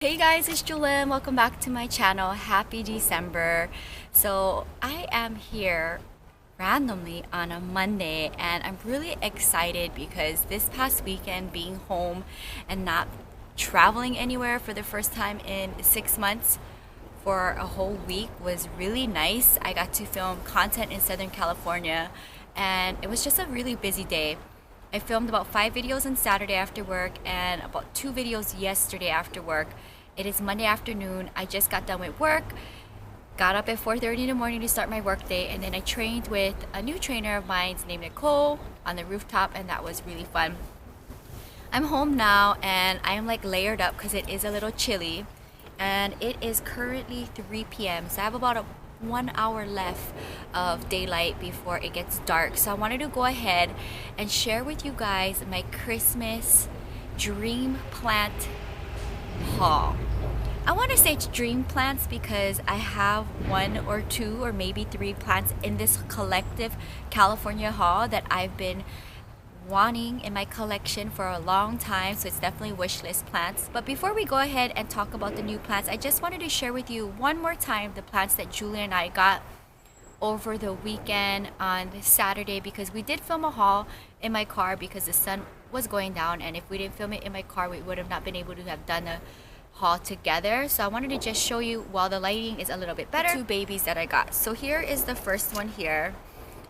Hey guys, it's Jewelyn. Welcome back to my channel. Happy December. So I am here randomly on a Monday and I'm really excited because this past weekend, being home and not traveling anywhere for the first time in 6 months for a whole week was really nice. I got to film content in Southern California and it was just a really busy day. I filmed about 5 videos on Saturday after work and about 2 videos yesterday after work. It is Monday afternoon. I just got done with work, got up at 4:30 in the morning to start my work day, and then I trained with a new trainer of mine named Nicole on the rooftop, and that was really fun. I'm home now and I'm like layered up because it is a little chilly and it is currently 3 p.m. so I have about a 1 hour left of daylight before it gets dark. So I wanted to go ahead and share with you guys my Christmas dream plant haul. I want to say it's dream plants because I have 1 or 2 or maybe 3 plants in this collective California haul that I've been wanting in my collection for a long time, so it's definitely wish list plants. But before we go ahead and talk about the new plants, I just wanted to share with you one more time the plants that Julie and I got over the weekend on Saturday, because we did film a haul in my car because the sun was going down, and if we didn't film it in my car we would have not been able to have done a haul together. So I wanted to just show you, while the lighting is a little bit better, 2 babies that I got. So here is the first one here.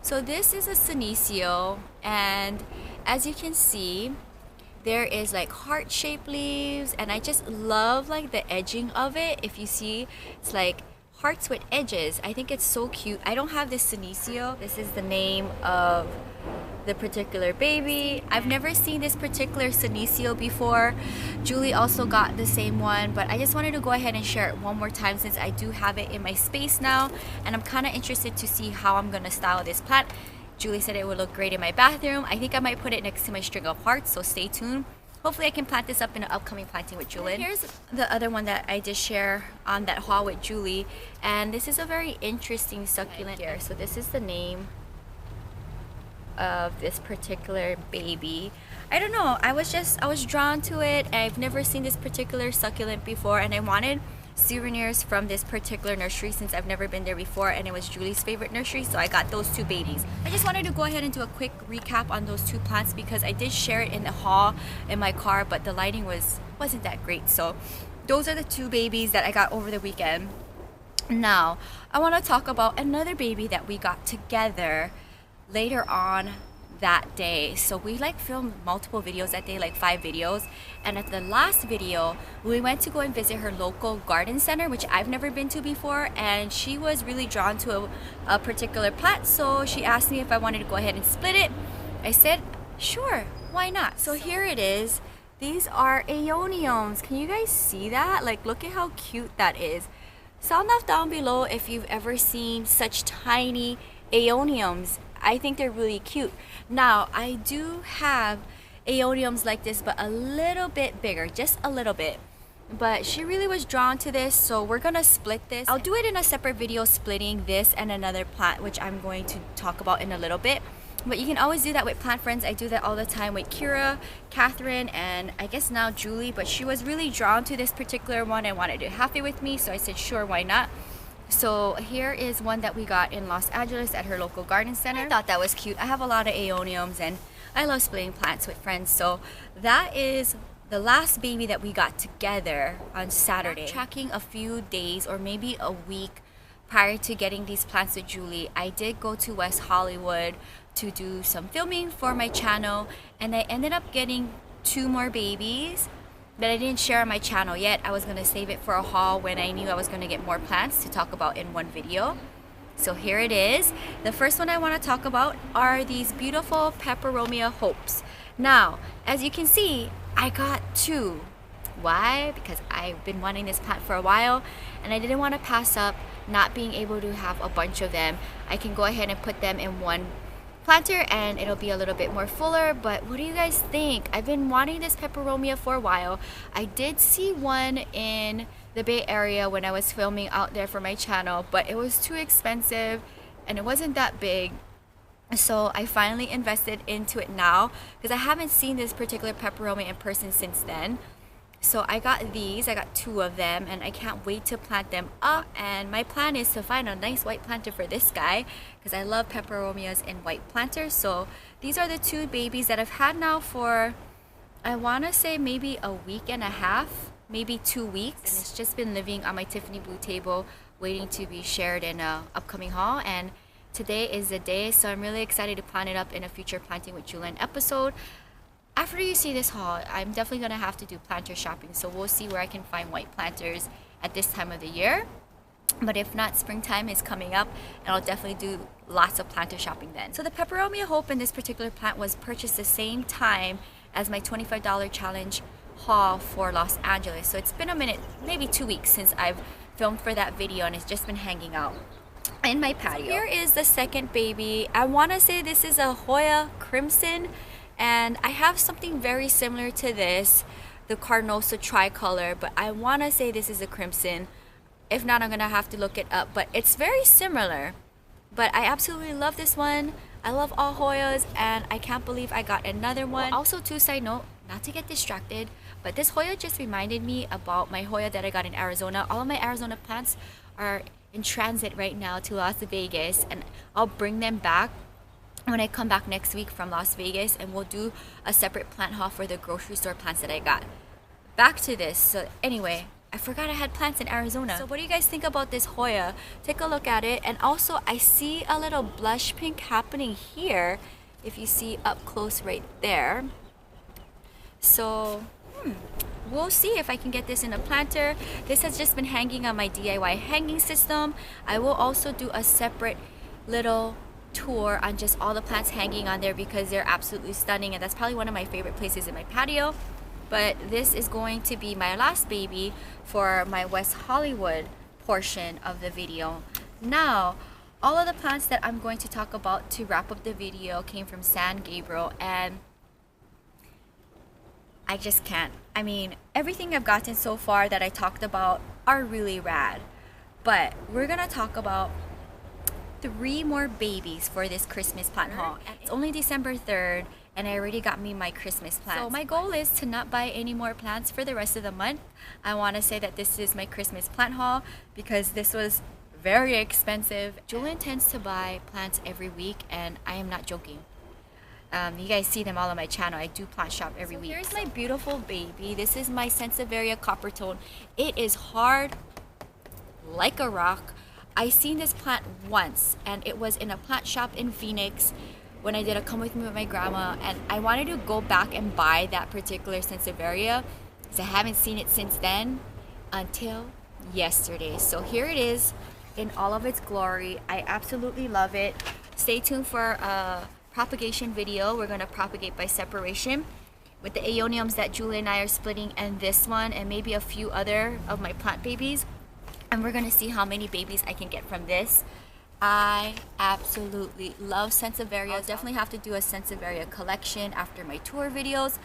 So this is a senecio, and as you can see there is like heart-shaped leaves, and I just love like the edging of it. If you see, it's like hearts with edges. I think it's so cute. I don't have this senecio. This is the name of the particular baby. I've never seen this particular senecio before. Julie also got the same one, but I just wanted to go ahead and share it one more time since I do have it in my space now, and I'm kind of interested to see how I'm gonna style this plant. Julie said it would look great in my bathroom. I think I might put it next to my string of hearts, so stay tuned. Hopefully I can plant this up in an upcoming planting with Jewelyn. Here's the other one that I did share on that haul with Julie, and this is a very interesting succulent here. So this is the name of this particular baby. I don't know, I was drawn to it. I've never seen this particular succulent before, and I wanted souvenirs from this particular nursery since I've never been there before, and it was Julie's favorite nursery, so I got those 2 babies. I just wanted to go ahead and do a quick recap on those 2 plants because I did share it in the haul in my car, but the lighting wasn't that great. So those are the 2 babies that I got over the weekend. Now I want to talk about another baby that we got together later on that day. So we like filmed multiple videos that day, like 5 videos, and at the last video we went to go and visit her local garden center, which I've never been to before, and she was really drawn to a particular plant, so she asked me if I wanted to go ahead and split it. I said sure, why not? So here it is. These are Ionians. Can you guys see that? Like, look at how cute that is. Sound off down below if you've ever seen such tiny Ionians. I think they're really cute. Now I do have Ionians like this, but a little bit bigger, just a little bit. But she really was drawn to this, so we're gonna split this. I'll do it in a separate video, splitting this and another plant, which I'm going to talk about in a little bit. But you can always do that with plant friends. I do that all the time with Kira, Catherine, and I guess now Julie. But she was really drawn to this particular one and wanted to have it with me, so I said sure, why not? So here is one that we got in Los Angeles at her local garden center. I thought that was cute. I have a lot of Aeoniums and I love splitting plants with friends. So that is the last baby that we got together on Saturday. Tracking a few days or maybe a week prior to getting these plants with Julie, I did go to West Hollywood to do some filming for my channel, and I ended up getting 2 more babies that I didn't share on my channel yet. I was gonna save it for a haul when I knew I was gonna get more plants to talk about in one video. So here it is. The first one I want to talk about are these beautiful Peperomia Hopes. Now, as you can see, I got 2. Why? Because I've been wanting this plant for a while and I didn't want to pass up not being able to have a bunch of them. I can go ahead and put them in one planter and it'll be a little bit more fuller. But what do you guys think? I've been wanting this Peperomia for a while. I did see one in the Bay Area when I was filming out there for my channel, but it was too expensive and it wasn't that big. So I finally invested into it now because I haven't seen this particular Peperomia in person since then. So I got these, I got 2 of them, and I can't wait to plant them up. And my plan is to find a nice white planter for this guy because I love peperomias and white planters. So these are the 2 babies that I've had now for, I want to say maybe a week and a half, maybe 2 weeks. And it's just been living on my Tiffany blue table waiting to be shared in a upcoming haul. And today is the day, so I'm really excited to plant it up in a future Planting with Jewelyn episode. After you see this haul, I'm definitely going to have to do planter shopping, so we'll see where I can find white planters at this time of the year. But if not, springtime is coming up, and I'll definitely do lots of planter shopping then. So the Peperomia Hope in this particular plant was purchased the same time as my $25 challenge haul for Los Angeles. So it's been a minute, maybe 2 weeks since I've filmed for that video, and it's just been hanging out in my patio. So here is the second baby. I want to say this is a Hoya Crimson. And I have something very similar to this, the Carnosa tricolor, but I want to say this is a crimson. If not, I'm going to have to look it up, but it's very similar. But I absolutely love this one. I love all Hoyas, and I can't believe I got another one. Also, too, side note, not to get distracted, but this Hoya just reminded me about my Hoya that I got in Arizona. All of my Arizona plants are in transit right now to Las Vegas, and I'll bring them back when I come back next week from Las Vegas, and we'll do a separate plant haul for the grocery store plants that I got. Back to this. So anyway, I forgot I had plants in Arizona. So what do you guys think about this Hoya? Take a look at it. And also I see a little blush pink happening here, if you see up close right there. So we'll see if I can get this in a planter. This has just been hanging on my DIY hanging system. I will also do a separate little tour on just all the plants hanging on there because they're absolutely stunning, and that's probably one of my favorite places in my patio. But this is going to be my last baby for my West Hollywood portion of the video. Now, all of the plants that I'm going to talk about to wrap up the video came from San Gabriel, and I just can't. I mean, everything I've gotten so far that I talked about are really rad, but we're gonna talk about 3 more babies for this Christmas plant haul. It's only December 3rd, and I already got me my Christmas plants. So my goal is to not buy any more plants for the rest of the month. I want to say that this is my Christmas plant haul because this was very expensive. Jewelyn tends to buy plants every week, and I am not joking. You guys see them all on my channel. I do plant shop every week. Here's my beautiful baby. This is my Sansevieria Coppertone. It is hard like a rock. I seen this plant once, and it was in a plant shop in Phoenix when I did a come with me with my grandma, and I wanted to go back and buy that particular Sansevieria because I haven't seen it since then until yesterday. So here it is in all of its glory. I absolutely love it. Stay tuned for a propagation video. We're going to propagate by separation with the Ionians that Julie and I are splitting, and this one, and maybe a few other of my plant babies. And we're gonna see how many babies I can get from this. I absolutely love Sansevieria. I'll definitely have to do a Sansevieria collection after my tour videos.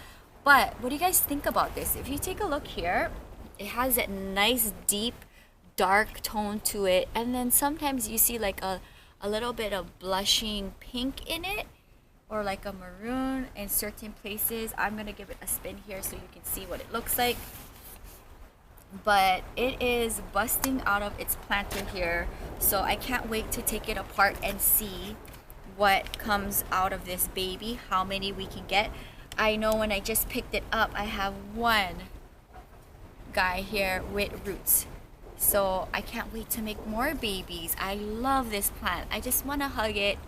But what do you guys think about this? If you take a look here, it has that nice deep dark tone to it, and then sometimes you see like a little bit of blushing pink in it, or like a maroon in certain places. I'm gonna give it a spin here so you can see what it looks like. But it is busting out of its planter here, so I can't wait to take it apart and see what comes out of this baby, how many we can get. I know when I just picked it up, I have one guy here with roots, so I can't wait to make more babies. I love this plant. I just want to hug it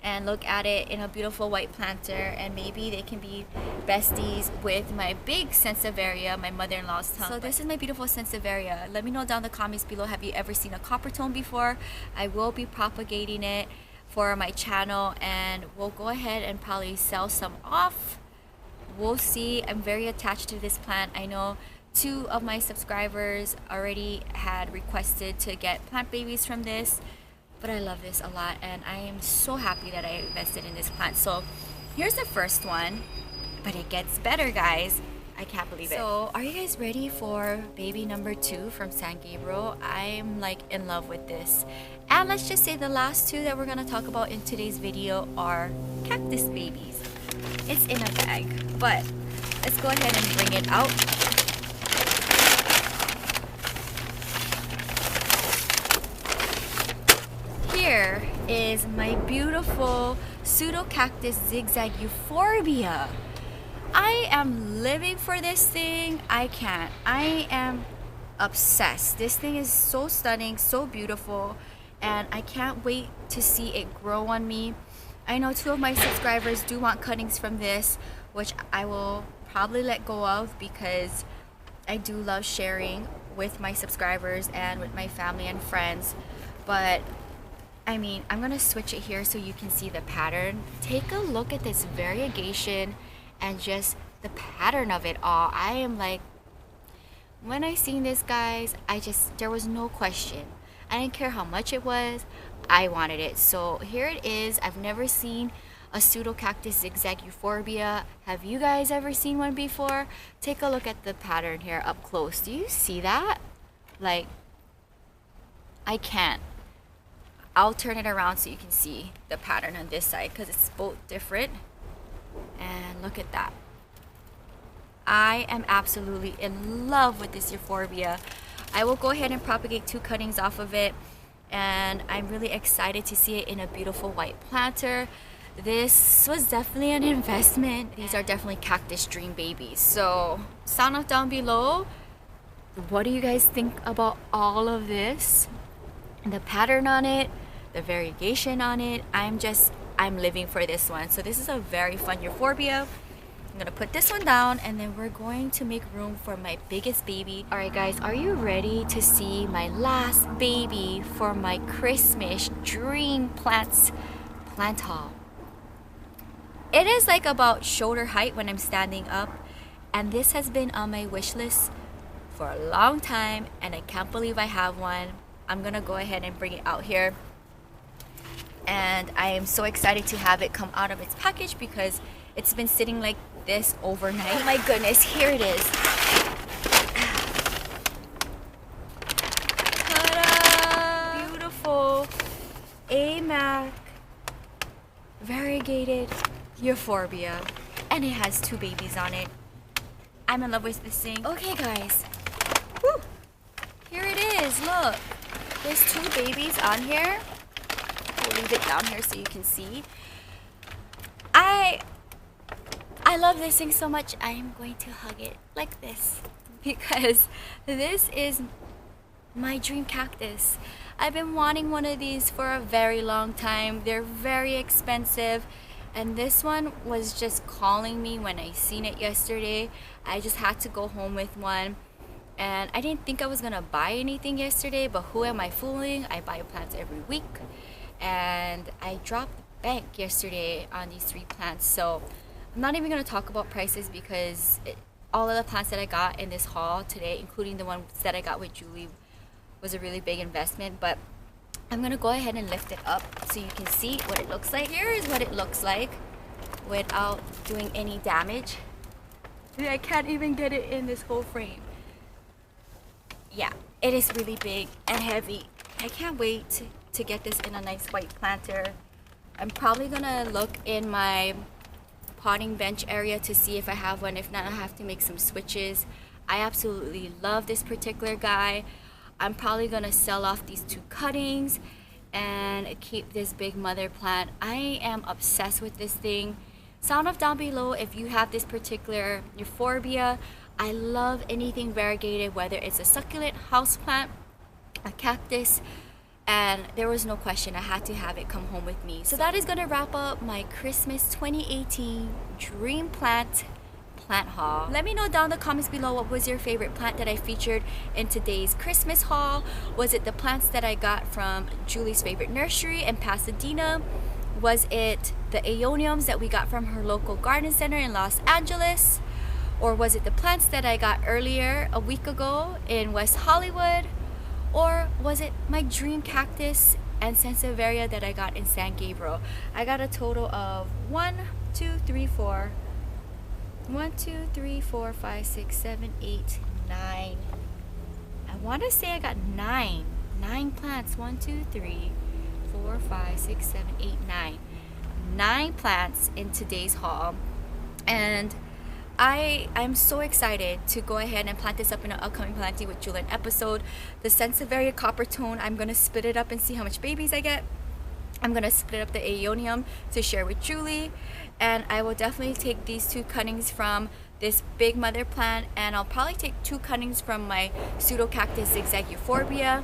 and look at it in a beautiful white planter, and maybe they can be besties with my big Sansevieria, my mother-in-law's tongue. So this is my beautiful Sansevieria. Let me know down in the comments below, have you ever seen a Coppertone before? I will be propagating it for my channel, and we'll go ahead and probably sell some off. We'll see. I'm very attached to this plant. I know 2 of my subscribers already had requested to get plant babies from this. But I love this a lot, and I am so happy that I invested in this plant. So here's the first one, but it gets better, guys. I can't believe it. So are you guys ready for baby number 2 from San Gabriel? I'm like in love with this. And let's just say the last 2 that we're gonna talk about in today's video are cactus babies. It's in a bag, but let's go ahead and bring it out. is my beautiful Pseudo Cactus Zigzag Euphorbia. I am living for this thing. I can't. I am obsessed. This thing is so stunning, so beautiful, and I can't wait to see it grow on me. I know 2 of my subscribers do want cuttings from this, which I will probably let go of because I do love sharing with my subscribers and with my family and friends. But I mean, I'm gonna switch it here so you can see the pattern. Take a look at this variegation and just the pattern of it all. I am like, when I seen this, guys, there was no question. I didn't care how much it was, I wanted it. So here it is. I've never seen a Pseudo Cactus Zigzag Euphorbia. Have you guys ever seen one before? Take a look at the pattern here up close. Do you see that? Like, I can't. I'll turn it around so you can see the pattern on this side because it's both different. And look at that. I am absolutely in love with this Euphorbia. I will go ahead and propagate 2 cuttings off of it, and I'm really excited to see it in a beautiful white planter. This was definitely an investment. These are definitely cactus dream babies. So sound off down below. What do you guys think about all of this? The pattern on it, the variegation on it. I'm living for this one. So this is a very fun Euphorbia. I'm gonna put this one down, and then we're going to make room for my biggest baby. All right, guys, are you ready to see my last baby for my Christmas dream plant haul? It is like about shoulder height when I'm standing up, and this has been on my wish list for a long time, and I can't believe I have one. I'm gonna go ahead and bring it out here, and I am so excited to have it come out of its package because it's been sitting like this overnight. Oh my goodness, here it is. Ta-da! Beautiful AMAC variegated Euphorbia, and it has 2 babies on it. I'm in love with this thing. Okay, guys. Woo! Here it is. Look, there's 2 babies on here. We'll leave it down here so you can see. I love this thing so much. I am going to hug it like this because this is my dream cactus. I've been wanting one of these for a very long time. They're very expensive, and this one was just calling me when I seen it yesterday. I just had to go home with one, and I didn't think I was gonna buy anything yesterday, but who am I fooling? I buy plants every week, and I dropped the bank yesterday on these 3 plants. So I'm not even going to talk about prices because all of the plants that I got in this haul today, including the ones that I got with Julie, was a really big investment. But I'm going to go ahead and lift it up so you can see what it looks like. Here is what it looks like without doing any damage. I can't even get it in this whole frame. Yeah, it is really big and heavy. I can't wait to get this in a nice white planter. I'm probably going to look in my potting bench area to see if I have one. If not, I have to make some switches. I absolutely love this particular guy. I'm probably gonna sell off these 2 cuttings and keep this big mother plant. I am obsessed with this thing. Sound off down below if you have this particular Euphorbia. I love anything variegated, whether it's a succulent, houseplant, a cactus, and there was no question. I had to have it come home with me. So that is gonna wrap up my Christmas 2018 dream plant haul. Let me know down in the comments below what was your favorite plant that I featured in today's Christmas haul. Was it the plants that I got from Julie's favorite nursery in Pasadena? Was it the Ionians that we got from her local garden center in Los Angeles? Or was it the plants that I got earlier a week ago in West Hollywood? Or was it my dream cactus and Sansevieria that I got in San Gabriel? I got a total of 1, 2, 3, 4, 5, 6, 7, 8, 9. I want to say I got 9 plants. 1, 2, 3, 4, 5, 6, 7, 8, 9. 9 plants in today's haul, and I'm so excited to go ahead and plant this up in an upcoming Planting with Jewelyn episode. The Sansevieria Coppertone, I'm gonna split it up and see how much babies I get. I'm gonna split up the Ionium to share with Julie, and I will definitely take these 2 cuttings from this big mother plant, and I'll probably take 2 cuttings from my Pseudo Cactus Zigzag Euphorbia.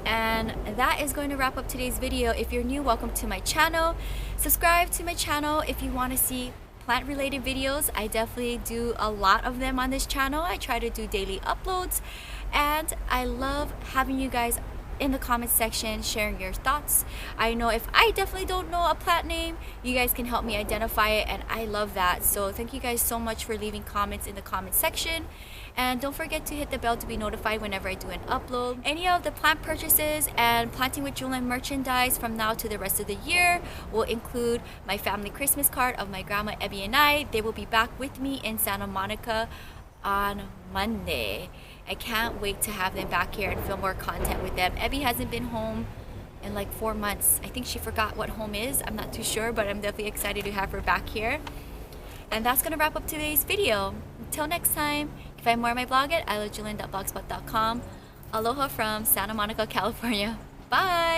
And that is going to wrap up today's video. If you're new, welcome to my channel. Subscribe to my channel if you want to see plant related videos. I definitely do a lot of them on this channel. I try to do daily uploads, and I love having you guys in the comment section sharing your thoughts. I know if I definitely don't know a plant name, you guys can help me identify it, and I love that. So thank you guys so much for leaving comments in the comment section, and don't forget to hit the bell to be notified whenever I do an upload. Any of the plant purchases and Planting with Jewelyn merchandise from now to the rest of the year will include my family Christmas card of my grandma Ebby and I. They will be back with me in Santa Monica on Monday. I can't wait to have them back here and film more content with them. Ebby hasn't been home in like 4 months. I think she forgot what home is. I'm not too sure, but I'm definitely excited to have her back here. And that's gonna wrap up today's video. Until next time, you can find more on my blog at ilovejewelyn.blogspot.com. Aloha from Santa Monica, California. Bye!